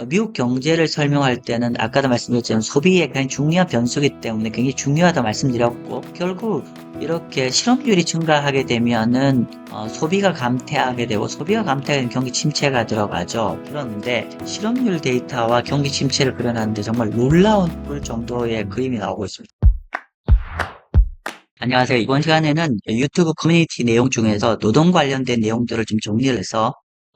미국 경제를 설명할 때는 아까도 말씀드렸지만 소비의 굉장히 중요한 변수이기 때문에 굉장히 중요하다고 말씀드렸고, 결국 이렇게 실업률이 증가하게 되면은 소비가 감퇴하게 되고, 소비가 감퇴하게 되면 경기 침체가 들어가죠. 그런데 실업률 데이터와 경기 침체를 그려놨는데 정말 놀라운 정도의 그림이 나오고 있습니다. 안녕하세요. 이번 시간에는 유튜브 커뮤니티 내용 중에서 노동 관련된 내용들을 좀 정리를 해서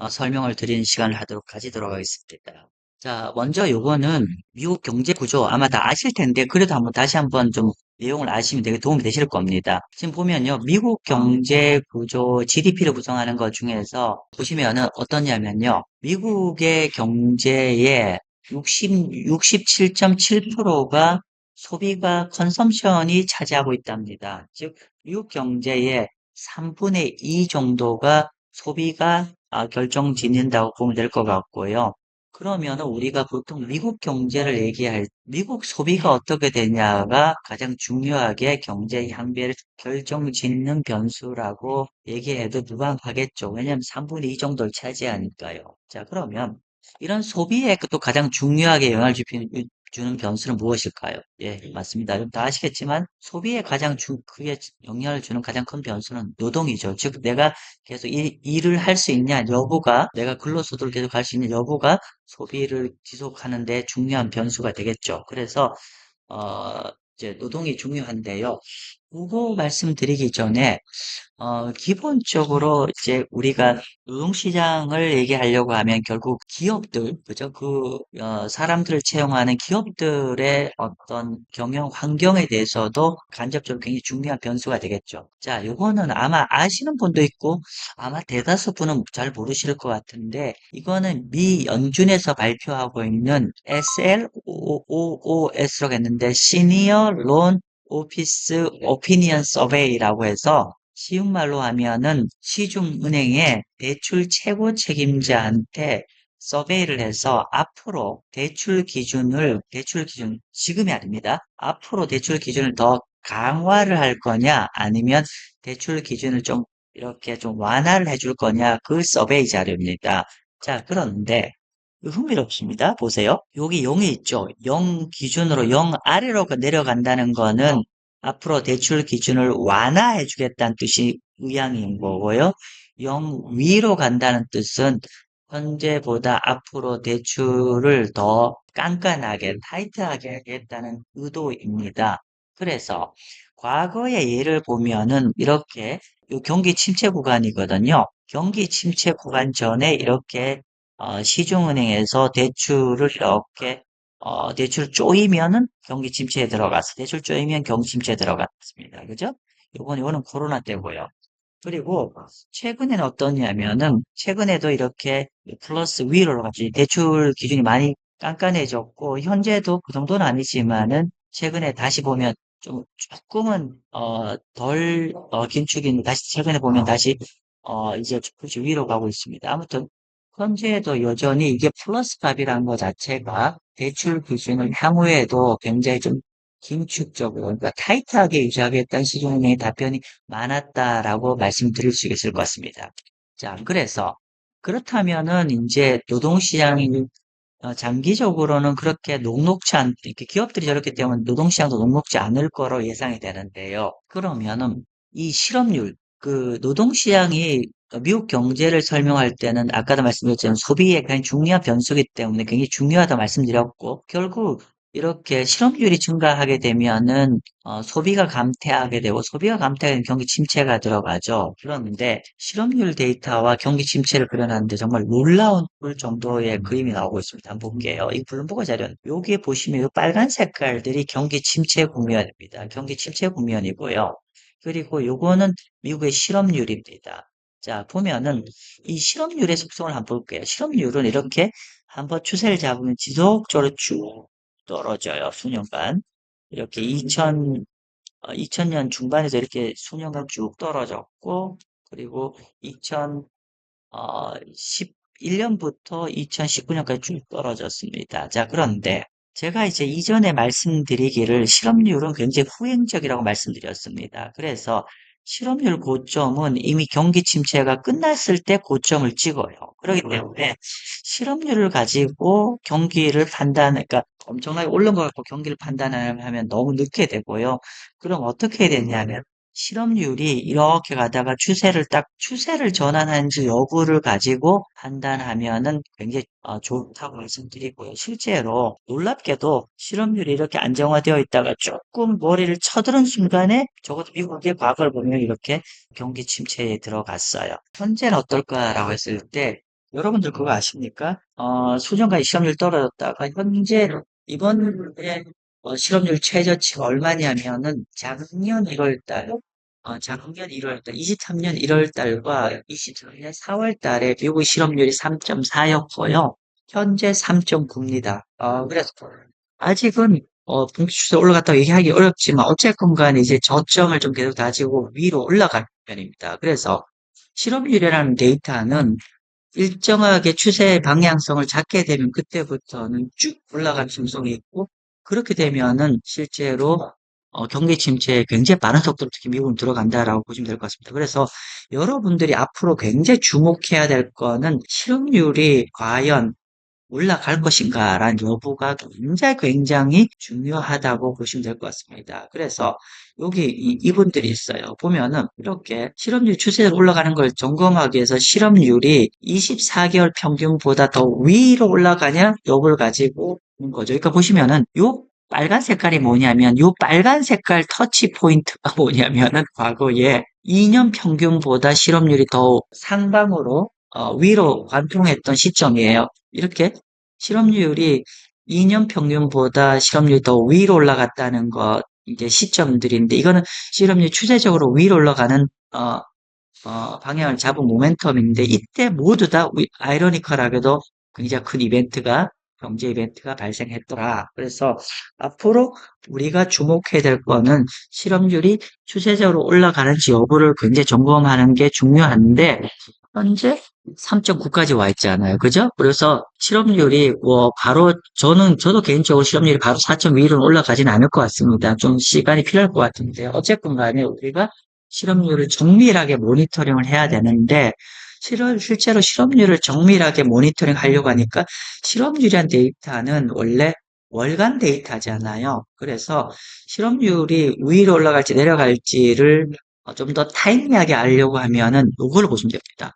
설명을 드리는 시간을 가지도록 하겠습니다. 자, 먼저 요거는 미국 경제 구조 아마 다 아실 텐데 그래도 다시 한번 좀 내용을 아시면 되게 도움이 되실 겁니다. 지금 보면요. 미국 경제 구조 GDP를 구성하는 것 중에서 보시면은 어떠냐면요. 미국의 경제의 67.7%가 소비가 컨섬션이 차지하고 있답니다. 즉 미국 경제의 3분의 2 정도가 소비가 결정짓는다고 보면 될 것 같고요. 그러면 우리가 보통 미국 경제를 얘기할 미국 소비가 어떻게 되냐가 가장 중요하게 경제 향배를 결정짓는 변수라고 얘기해도 무방하겠죠. 왜냐하면 3분의 2 정도를 차지하니까요. 자, 그러면 이런 소비에 또 가장 중요하게 영향을 주는 변수는 무엇일까요? 예, 맞습니다. 여러분 다 아시겠지만 소비에 가장 크게 영향을 주는 가장 큰 변수는 노동이죠. 즉 내가 계속 일을 할 수 있냐 여부가 내가 근로소득을 계속 할 수 있는 여부가 소비를 지속하는 데 중요한 변수가 되겠죠. 그래서 어, 이제 노동이 중요한데요. 그거 말씀드리기 전에 기본적으로 이제 우리가 노동시장을 얘기하려고 하면 결국 기업들, 그죠? 사람들을 채용하는 기업들의 어떤 경영 환경에 대해서도 간접적으로 굉장히 중요한 변수가 되겠죠. 자, 요거는 아마 아시는 분도 있고, 아마 대다수 분은 잘 모르실 것 같은데, 이거는 미 연준에서 발표하고 있는 SLOOOS라고 했는데, Senior Loan Office Opinion Survey라고 해서 쉬운 말로 하면은 시중은행의 대출 최고 책임자한테 서베이를 해서 앞으로 대출 기준, 지금이 아닙니다. 앞으로 대출 기준을 더 강화를 할 거냐, 아니면 대출 기준을 좀 이렇게 좀 완화를 해줄 거냐, 그 서베이 자료입니다. 자, 그런데 흥미롭습니다. 보세요. 여기 0이 있죠. 0 기준으로 0 아래로 내려간다는 거는 앞으로 대출 기준을 완화해 주겠다는 뜻이 의향인 거고요. 0 위로 간다는 뜻은 현재보다 앞으로 대출을 더 깐깐하게, 타이트하게 하겠다는 의도입니다. 그래서 과거의 예를 보면은 이렇게 요 경기 침체 구간이거든요. 경기 침체 구간 전에 이렇게 시중은행에서 대출을 이렇게 대출 쪼이면은 경기 침체에 들어갔어. 대출 쪼이면 경기 침체에 들어갔습니다. 그죠? 요거는 코로나 때고요. 그리고 최근에는 어떠냐면은 최근에도 이렇게 플러스 위로 가지 대출 기준이 많이 깐깐해졌고 현재도 그 정도는 아니지만은 최근에 다시 보면 좀 조금은 덜 긴축인 다시 최근에 보면 다시 이제 조금씩 위로 가고 있습니다. 아무튼 현재도 여전히 이게 플러스 값이라는 것 자체가 대출 기준을 향후에도 굉장히 좀 긴축적으로 그러니까 타이트하게 유지하겠다는 시중은행의 답변이 많았다라고 말씀드릴 수 있을 것 같습니다. 자, 그래서 그렇다면은 이제 노동시장이 장기적으로는 그렇게 녹록치 이렇게 기업들이 저렇게 되면 노동시장도 녹록지 않을 거로 예상이 되는데요. 그러면은 이 실업률, 노동시장이 미국 경제를 설명할 때는 아까도 말씀드렸지만 소비의 굉장히 중요한 변수이기 때문에 굉장히 중요하다고 말씀드렸고, 결국 이렇게 실업률이 증가하게 되면은 소비가 감퇴하게 되고 소비가 감퇴하게 되면 경기 침체가 들어가죠. 그런데 실업률 데이터와 경기 침체를 그려놨는데 정말 놀라운 정도의 그림이 나오고 있습니다. 한번 볼게요. 이 블룸버그 자료는 여기에 보시면 이 빨간 색깔들이 경기 침체 국면입니다. 경기 침체 국면이고요. 그리고 요거는 미국의 실업률입니다. 자, 보면은 이 실업률의 속성을 한번 볼게요. 실업률은 이렇게 한번 추세를 잡으면 지속적으로 쭉 떨어져요. 수년간. 이렇게 2000년 중반에서 이렇게 수년간 쭉 떨어졌고, 그리고 2011년부터 2019년까지 쭉 떨어졌습니다. 자, 그런데 제가 이제 이전에 말씀드리기를 실업률은 굉장히 후행적이라고 말씀드렸습니다. 그래서 실업률 고점은 이미 경기 침체가 끝났을 때 고점을 찍어요. 그렇기 때문에 실업률을 가지고 경기를 그러니까 엄청나게 오른 것 같고 경기를 판단하면 너무 늦게 되고요. 그럼 어떻게 해야 되냐면 실업률이 이렇게 가다가 추세를 전환한지 여부를 가지고 판단하면은 굉장히 좋다고 말씀드리고요. 실제로 놀랍게도 실업률이 이렇게 안정화되어 있다가 조금 머리를 쳐드는 순간에 적어도 미국의 과거를 보면 이렇게 경기 침체에 들어갔어요. 현재는 어떨까라고 했을 때 여러분들 그거 아십니까? 수년간 실업률 떨어졌다가 현재 이번에 실업률 최저치가 얼마냐면은 작년 1월달, 23년 1월달과 24년 4월달에 미국 실업률이 3.4였고요. 현재 3.9입니다. 그래서 아직은 분기 추세 올라갔다고 얘기하기 어렵지만 어쨌건 간에 이제 저점을 좀 계속 다지고 위로 올라가는 편입니다. 그래서 실업률이라는 데이터는 일정하게 추세 방향성을 잡게 되면 그때부터는 쭉 올라갈 가능성이 있고 그렇게 되면은 실제로 경기 침체에 굉장히 빠른 속도로 특히 미국은 들어간다라고 보시면 될 것 같습니다. 그래서 여러분들이 앞으로 굉장히 주목해야 될 거는 실업률이 과연 올라갈 것인가라는 여부가 굉장히 중요하다고 보시면 될 것 같습니다. 그래서 여기 이분들이 있어요. 보면은 이렇게 실업률 추세로 올라가는 걸 점검하기 위해서 실업률이 24개월 평균보다 더 위로 올라가냐 여부를 가지고 있는 거죠. 그러니까 보시면은 요 빨간 색깔이 뭐냐면 요 빨간 색깔 터치 포인트가 뭐냐면은 과거에 2년 평균보다 실업률이 더 상방으로 위로 관통했던 시점이에요. 이렇게 실업률이 2년 평균보다 실업률이 더 위로 올라갔다는 것, 이게 시점들인데, 이거는 실업률이 추세적으로 위로 올라가는, 방향을 잡은 모멘텀인데, 이때 모두 다 아이러니컬하게도 굉장히 큰 경제 이벤트가 발생했더라. 그래서 앞으로 우리가 주목해야 될 거는 실업률이 추세적으로 올라가는지 여부를 굉장히 점검하는 게 중요한데, 현재 3.9까지 와 있잖아요. 그죠? 그래서 실업률이 저도 개인적으로 실업률이 바로 4.2로 올라가지는 않을 것 같습니다. 좀 시간이 필요할 것 같은데 어쨌건 간에 우리가 실업률을 정밀하게 모니터링을 해야 되는데 실제로 실업률을 정밀하게 모니터링 하려고 하니까 실업률이란 데이터는 원래 월간 데이터잖아요. 그래서 실업률이 위로 올라갈지 내려갈지를 좀 더 타이밍하게 알려고 하면은 이걸 보시면 됩니다.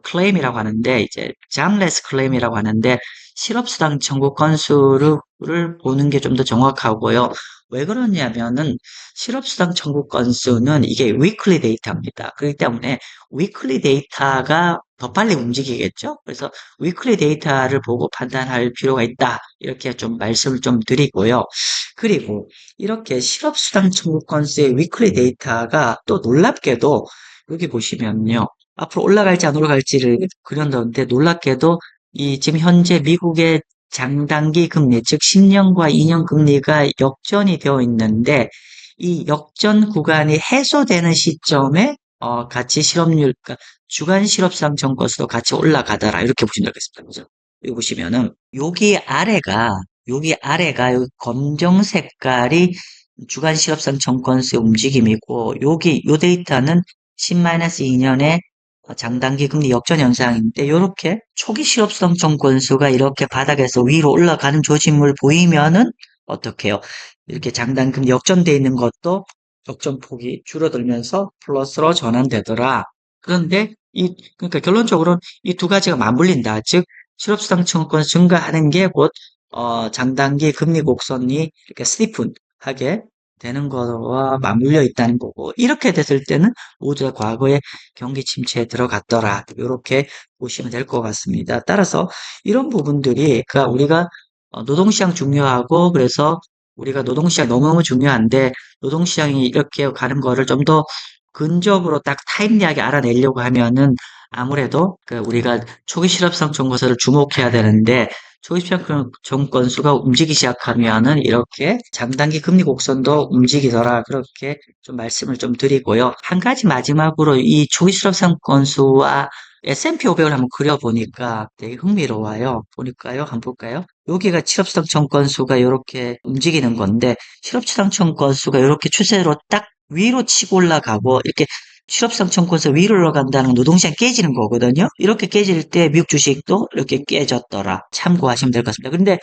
클레임이라고 하는데, 이제, 잠레스 클레임이라고 하는데, 실업수당 청구 건수를 보는 게 좀 더 정확하고요. 왜 그러냐면은, 실업수당 청구 건수는 이게 위클리 데이터입니다. 그렇기 때문에, 위클리 데이터가 더 빨리 움직이겠죠? 그래서, 위클리 데이터를 보고 판단할 필요가 있다. 이렇게 좀 말씀을 좀 드리고요. 그리고, 이렇게 실업수당 청구 건수의 위클리 데이터가 또 놀랍게도, 여기 보시면요. 앞으로 올라갈지 안 올라갈지를 그렸는데 놀랍게도 지금 현재 미국의 장단기 금리, 즉 10년과 2년 금리가 역전이 되어 있는데 이 역전 구간이 해소되는 시점에 같이 그러니까 주간 실업상 정건수도 같이 올라가더라 이렇게 보시면 되겠습니다. 그죠? 여기 보시면은 여기 아래가 여기 검정 색깔이 주간 실업상 정건수의 움직임이고 요 데이터는 10-2년의 장단기 금리 역전 현상인데 이렇게 초기 실업성 정권수가 이렇게 바닥에서 위로 올라가는 조짐을 보이면은 어떻게요? 이렇게 장단기 금리 역전돼 있는 것도 역전폭이 줄어들면서 플러스로 전환되더라. 그런데 그러니까 결론적으로는 이 두 가지가 맞물린다. 즉 실업수당 청구권 증가하는 게 곧 장단기 금리 곡선이 이렇게 스티픈하게 되는 거와 맞물려 있다는 거고 이렇게 됐을 때는 모두 다 과거에 경기 침체에 들어갔더라. 이렇게 보시면 될 것 같습니다. 따라서 이런 부분들이 그러니까 우리가 노동시장 중요하고 그래서 우리가 노동시장 너무너무 중요한데 노동시장이 이렇게 가는 거를 좀 더 근접으로 딱 타임리하게 알아내려고 하면은 아무래도 우리가 초기 실업성 정보서를 주목해야 되는데 초기 실업성 정건수가 움직이기 시작하면은 이렇게 장단기 금리 곡선도 움직이더라. 그렇게 좀 말씀을 좀 드리고요. 한 가지 마지막으로 이 초기 실업성 건수와 S&P 500을 한번 그려보니까 되게 흥미로워요. 보니까요. 한번 볼까요? 여기가 실업수당 청건수가 이렇게 움직이는 건데 실업수당 청건수가 이렇게 추세로 딱 위로 치고 올라가고 이렇게 실업상 청구에서 위로 올라간다는 노동시장 깨지는 거거든요. 이렇게 깨질 때 미국 주식도 이렇게 깨졌더라. 참고하시면 될 것 같습니다. 근데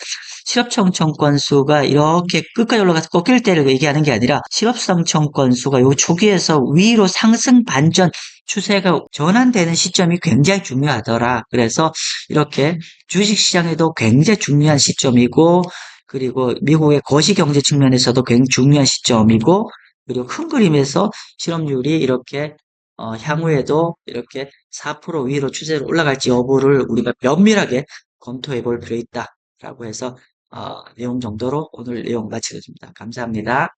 실업청 청건수가 이렇게 끝까지 올라가서 꺾일 때를 얘기하는 게 아니라 실업상 청건수가 요 초기에서 위로 상승 반전 추세가 전환되는 시점이 굉장히 중요하더라. 그래서 이렇게 주식시장에도 굉장히 중요한 시점이고 그리고 미국의 거시경제 측면에서도 굉장히 중요한 시점이고 그리고 큰 그림에서 실업률이 이렇게 향후에도 이렇게 4% 위로 추세로 올라갈지 여부를 우리가 면밀하게 검토해 볼 필요 있다라고 해서 내용 정도로 오늘 내용 마치겠습니다. 감사합니다.